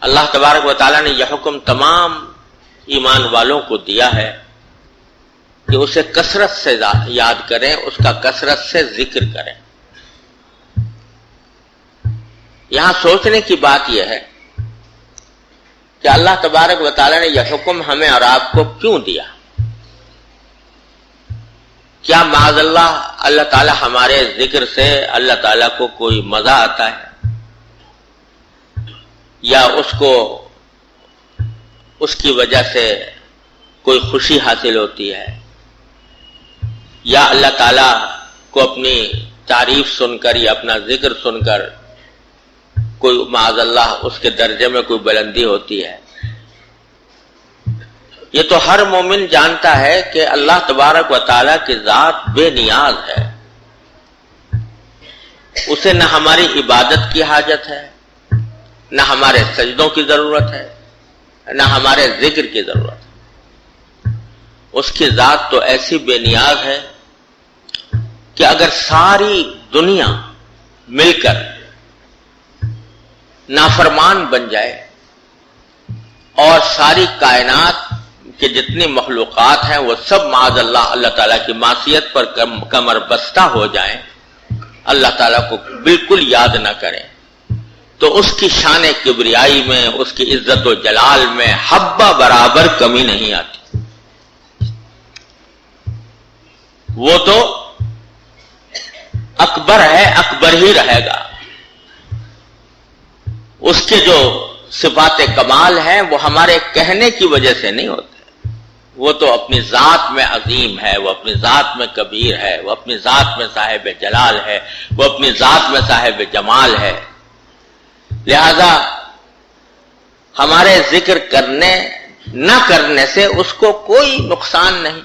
اللہ تبارک و تعالیٰ نے یہ حکم تمام ایمان والوں کو دیا ہے کہ اسے کثرت سے یاد کریں، اس کا کثرت سے ذکر کریں۔ یہاں سوچنے کی بات یہ ہے کہ اللہ تبارک و تعالیٰ نے یہ حکم ہمیں اور آپ کو کیوں دیا؟ کیا معاذ اللہ تعالیٰ ہمارے ذکر سے اللہ تعالیٰ کو کوئی مزہ آتا ہے، یا اس کی وجہ سے کوئی خوشی حاصل ہوتی ہے، یا اللہ تعالیٰ کو اپنی تعریف سن کر یا اپنا ذکر سن کر کوئی معاذ اللہ اس کے درجے میں کوئی بلندی ہوتی ہے؟ یہ تو ہر مومن جانتا ہے کہ اللہ تبارک و تعالیٰ کی ذات بے نیاز ہے، اسے نہ ہماری عبادت کی حاجت ہے، نہ ہمارے سجدوں کی ضرورت ہے، نہ ہمارے ذکر کی ضرورت ہے۔ اس کی ذات تو ایسی بے نیاز ہے کہ اگر ساری دنیا مل کر نافرمان بن جائے اور ساری کائنات کہ جتنی مخلوقات ہیں وہ سب معاذ اللہ تعالیٰ کی معصیت پر کمر بستہ ہو جائیں، اللہ تعالیٰ کو بالکل یاد نہ کریں، تو اس کی شان کبریائی میں، اس کی عزت و جلال میں حبہ برابر کمی نہیں آتی۔ وہ تو اکبر ہے، اکبر ہی رہے گا۔ اس کے جو صفات کمال ہیں وہ ہمارے کہنے کی وجہ سے نہیں ہوتے، وہ تو اپنی ذات میں عظیم ہے، وہ اپنی ذات میں کبیر ہے، وہ اپنی ذات میں صاحب جلال ہے، وہ اپنی ذات میں صاحب جمال ہے۔ لہذا ہمارے ذکر کرنے نہ کرنے سے اس کو کوئی نقصان نہیں،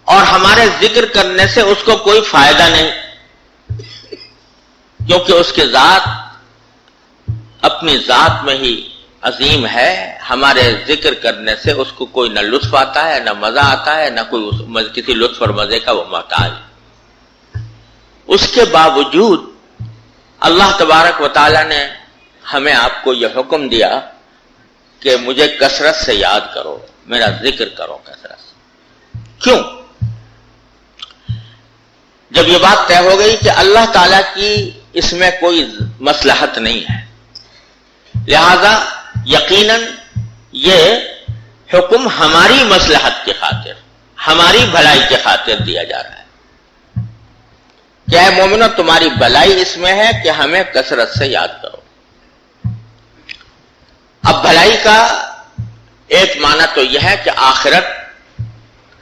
اور ہمارے ذکر کرنے سے اس کو کوئی فائدہ نہیں، کیونکہ اس کی ذات اپنی ذات میں ہی عظیم ہے۔ ہمارے ذکر کرنے سے اس کو کوئی نہ لطف آتا ہے، نہ مزہ آتا ہے، نہ کوئی کسی لطف اور مزے کا وہ محتاج۔ اس کے باوجود اللہ تبارک و تعالیٰ نے ہمیں آپ کو یہ حکم دیا کہ مجھے کثرت سے یاد کرو، میرا ذکر کرو کثرت سے۔ کیوں؟ جب یہ بات طے ہو گئی کہ اللہ تعالیٰ کی اس میں کوئی مصلحت نہیں ہے، لہذا یقیناً یہ حکم ہماری مصلحت کی خاطر، ہماری بھلائی کی خاطر دیا جا رہا ہے۔ کیا ہے مومنو، تمہاری بھلائی اس میں ہے کہ ہمیں کثرت سے یاد کرو۔ اب بھلائی کا ایک معنی تو یہ ہے کہ آخرت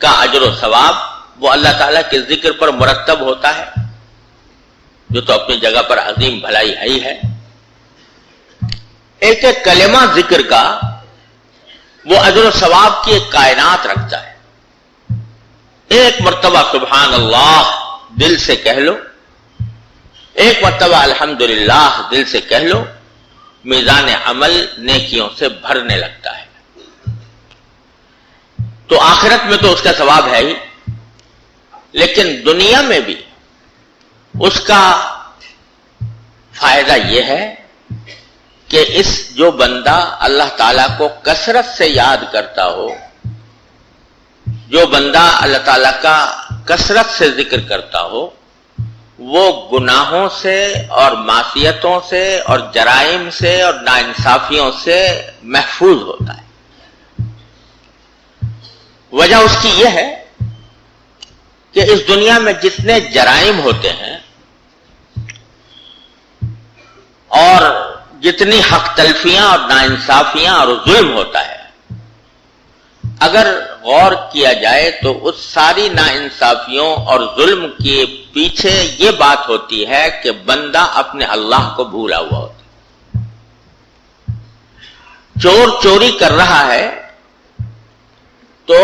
کا اجر و ثواب وہ اللہ تعالیٰ کے ذکر پر مرتب ہوتا ہے، جو تو اپنی جگہ پر عظیم بھلائی ہے ہی ہے۔ ایک ایک کلمہ ذکر کا وہ اجر و ثواب کی ایک کائنات رکھتا ہے۔ ایک مرتبہ سبحان اللہ دل سے کہہ لو، ایک مرتبہ الحمدللہ دل سے کہہ لو، میزان عمل نیکیوں سے بھرنے لگتا ہے۔ تو آخرت میں تو اس کا ثواب ہے ہی، لیکن دنیا میں بھی اس کا فائدہ یہ ہے کہ اس جو بندہ اللہ تعالیٰ کو کثرت سے یاد کرتا ہو، جو بندہ اللہ تعالیٰ کا کثرت سے ذکر کرتا ہو، وہ گناہوں سے اور معصیتوں سے اور جرائم سے اور ناانصافیوں سے محفوظ ہوتا ہے۔ وجہ اس کی یہ ہے کہ اس دنیا میں جتنے جرائم ہوتے ہیں اور جتنی حق تلفیاں اور ناانصافیاں اور ظلم ہوتا ہے، اگر غور کیا جائے تو اس ساری ناانصافیوں اور ظلم کے پیچھے یہ بات ہوتی ہے کہ بندہ اپنے اللہ کو بھولا ہوا ہوتا ہے۔ چور چوری کر رہا ہے تو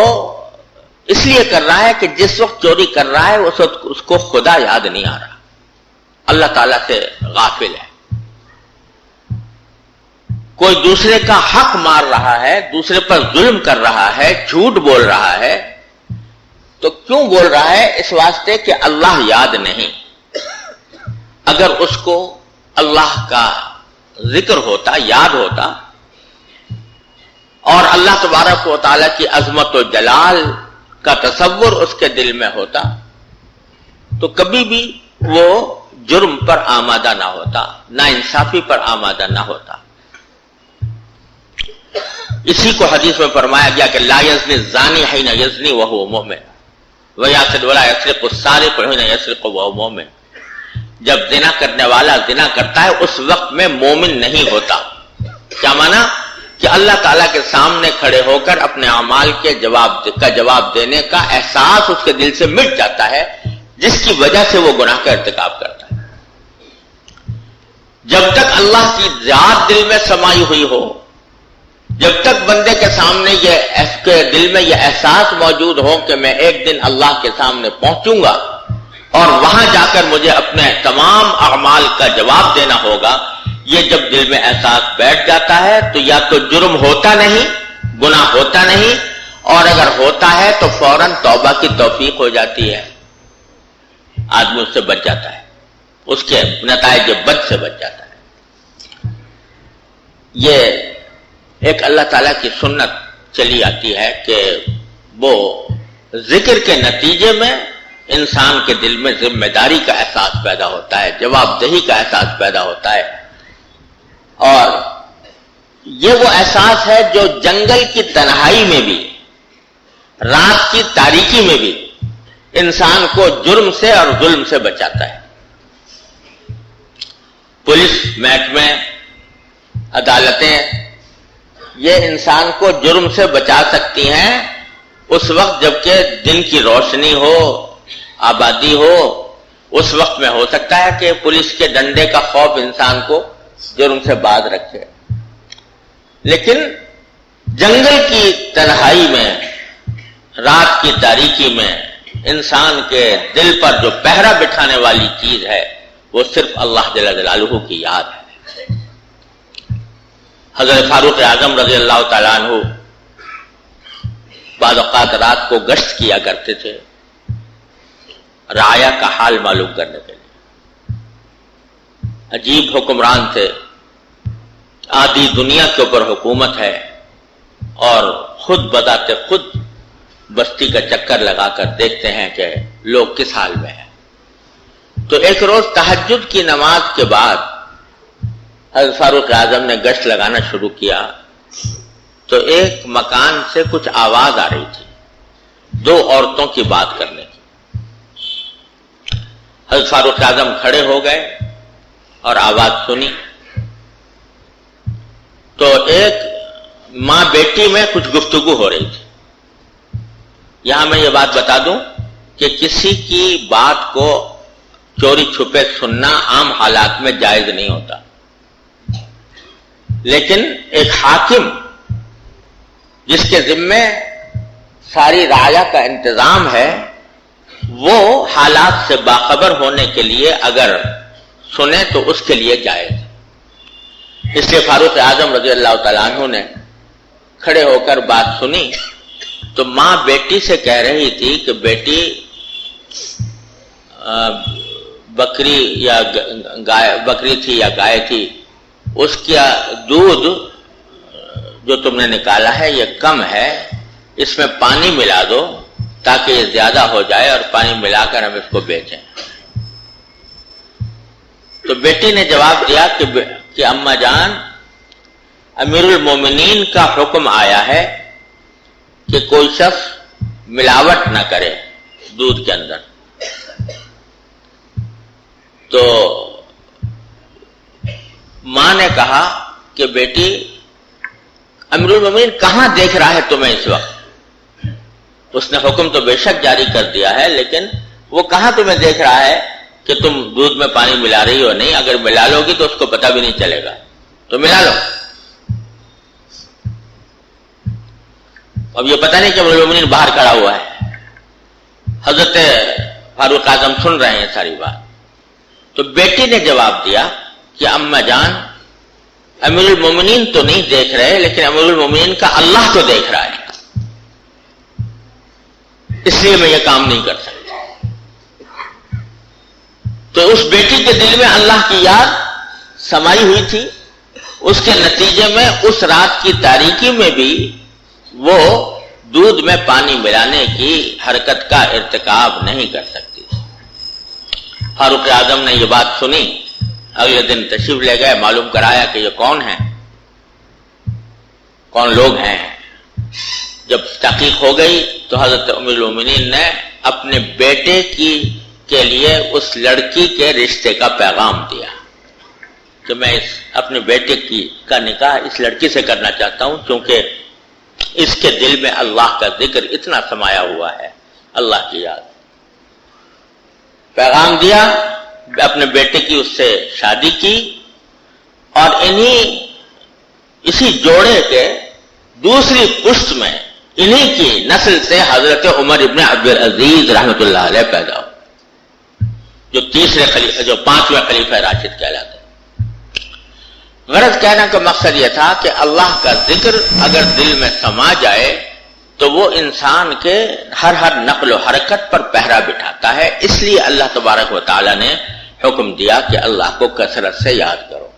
اس لیے کر رہا ہے کہ جس وقت چوری کر رہا ہے اس وقت اس کو خدا یاد نہیں آ رہا، اللہ تعالیٰ سے غافل ہے۔ کوئی دوسرے کا حق مار رہا ہے، دوسرے پر ظلم کر رہا ہے، جھوٹ بول رہا ہے، تو کیوں بول رہا ہے؟ اس واسطے کہ اللہ یاد نہیں۔ اگر اس کو اللہ کا ذکر ہوتا، یاد ہوتا، اور اللہ تبارک و تعالیٰ کی عظمت و جلال کا تصور اس کے دل میں ہوتا، تو کبھی بھی وہ جرم پر آمادہ نہ ہوتا، نا انصافی پر آمادہ نہ ہوتا۔ اسی کو حدیث میں فرمایا گیا کہ لا یزنی الزانی حین یزنی وہو مؤمن ولا یسرق السارق حین یسرق وہو مؤمن۔ جب زنا کرنے والا زنا کرتا ہے اس وقت میں مومن نہیں ہوتا۔ کیا مانا؟ کہ اللہ تعالیٰ کے سامنے کھڑے ہو کر اپنے اعمال کے جواب دینے کا احساس اس کے دل سے مٹ جاتا ہے، جس کی وجہ سے وہ گناہ کا ارتکاب کرتا ہے۔ جب تک اللہ کی ذات دل میں سمائی ہوئی ہو، جب تک بندے کے سامنے دل میں یہ احساس موجود ہو کہ میں ایک دن اللہ کے سامنے پہنچوں گا اور وہاں جا کر مجھے اپنے تمام اعمال کا جواب دینا ہوگا، یہ جب دل میں احساس بیٹھ جاتا ہے تو یا تو جرم ہوتا نہیں، گناہ ہوتا نہیں، اور اگر ہوتا ہے تو فوراً توبہ کی توفیق ہو جاتی ہے، آدمی اس سے بچ جاتا ہے، اس کے نتائج بد سے بچ جاتا ہے۔ یہ ایک اللہ تعالیٰ کی سنت چلی آتی ہے کہ وہ ذکر کے نتیجے میں انسان کے دل میں ذمہ داری کا احساس پیدا ہوتا ہے، جواب دہی کا احساس پیدا ہوتا ہے، اور یہ وہ احساس ہے جو جنگل کی تنہائی میں بھی، رات کی تاریکی میں بھی انسان کو جرم سے اور ظلم سے بچاتا ہے۔ پولیس محکمے، عدالتیں یہ انسان کو جرم سے بچا سکتی ہیں اس وقت جبکہ دن کی روشنی ہو، آبادی ہو، اس وقت میں ہو سکتا ہے کہ پولیس کے ڈنڈے کا خوف انسان کو جرم سے باز رکھے، لیکن جنگل کی تنہائی میں، رات کی تاریکی میں انسان کے دل پر جو پہرا بٹھانے والی چیز ہے وہ صرف اللہ جل جلالہ کی یاد ہے۔ حضرت فاروق اعظم رضی اللہ تعالیٰ عنہ بعض اوقات رات کو گشت کیا کرتے تھے رعایا کا حال معلوم کرنے کے لیے۔ عجیب حکمران تھے، آدھی دنیا کے اوپر حکومت ہے اور خود بذات خود بستی کا چکر لگا کر دیکھتے ہیں کہ لوگ کس حال میں ہیں۔ تو ایک روز تہجد کی نماز کے بعد حضرت فاروق اعظم نے گشت لگانا شروع کیا تو ایک مکان سے کچھ آواز آ رہی تھی، دو عورتوں کی بات کرنے کی۔ حضرت فاروق اعظم کھڑے ہو گئے اور آواز سنی تو ایک ماں بیٹی میں کچھ گفتگو ہو رہی تھی۔ یہاں میں یہ بات بتا دوں کہ کسی کی بات کو چوری چھپے سننا عام حالات میں جائز نہیں ہوتا، لیکن ایک حاکم جس کے ذمے ساری رعایا کا انتظام ہے، وہ حالات سے باخبر ہونے کے لیے اگر سنے تو اس کے لیے جائز ہے۔ اس لیے فاروق اعظم رضی اللہ تعالیٰ عنہ نے کھڑے ہو کر بات سنی تو ماں بیٹی سے کہہ رہی تھی کہ بیٹی بکری یا گائے، بکری تھی یا گائے تھی، اس کا دودھ جو تم نے نکالا ہے یہ کم ہے، اس میں پانی ملا دو تاکہ یہ زیادہ ہو جائے اور پانی ملا کر ہم اس کو بیچیں۔ تو بیٹی نے جواب دیا کہ اماں جان، امیر المومنین کا حکم آیا ہے کہ کوئی شخص ملاوٹ نہ کرے دودھ کے اندر۔ تو ماں نے کہا کہ بیٹی، امیر المومنین کہاں دیکھ رہا ہے تمہیں اس وقت؟ اس نے حکم تو بے شک جاری کر دیا ہے، لیکن وہ کہاں تمہیں دیکھ رہا ہے کہ تم دودھ میں پانی ملا رہی ہو؟ نہیں، اگر ملا لو گی تو اس کو پتہ بھی نہیں چلے گا، تو ملا لو۔ اب یہ پتہ نہیں کہ امیر المومنین باہر کھڑا ہوا ہے، حضرت فاروق اعظم سن رہے ہیں ساری بات۔ تو بیٹی نے جواب دیا کہ اماں جان، امیر المومنین تو نہیں دیکھ رہے، لیکن امیر المومنین کا اللہ تو دیکھ رہا ہے، اس لیے میں یہ کام نہیں کر سکتا۔ تو اس بیٹی کے دل میں اللہ کی یاد سمائی ہوئی تھی، اس کے نتیجے میں اس رات کی تاریکی میں بھی وہ دودھ میں پانی ملانے کی حرکت کا ارتکاب نہیں کر سکتی۔ فاروق اعظم نے یہ بات سنی، اگلے دن تشریف لے گئے، معلوم کرایا کہ یہ کون ہیں، کون لوگ ہیں۔ جب تحقیق ہو گئی تو حضرت ام المومنین نے اپنے بیٹے کے لیے اس لڑکی کے رشتے کا پیغام دیا کہ میں اپنے بیٹے کا نکاح اس لڑکی سے کرنا چاہتا ہوں، کیونکہ اس کے دل میں اللہ کا ذکر اتنا سمایا ہوا ہے، اللہ کی یاد۔ پیغام دیا، اپنے بیٹے کی اس سے شادی کی، اور اسی جوڑے کے دوسری پشت میں انہی کی نسل سے حضرت عمر ابن عبدالعزیز رحمۃ اللہ علیہ پیدا ہو، جو پانچویں خلیفہ راشد کہلاتے۔ غرض کہنا کا مقصد یہ تھا کہ اللہ کا ذکر اگر دل میں سما جائے تو وہ انسان کے ہر نقل و حرکت پر پہرا بٹھاتا ہے، اس لیے اللہ تبارک و تعالی نے حکم دیا کہ اللہ کو کثرت سے یاد کرو۔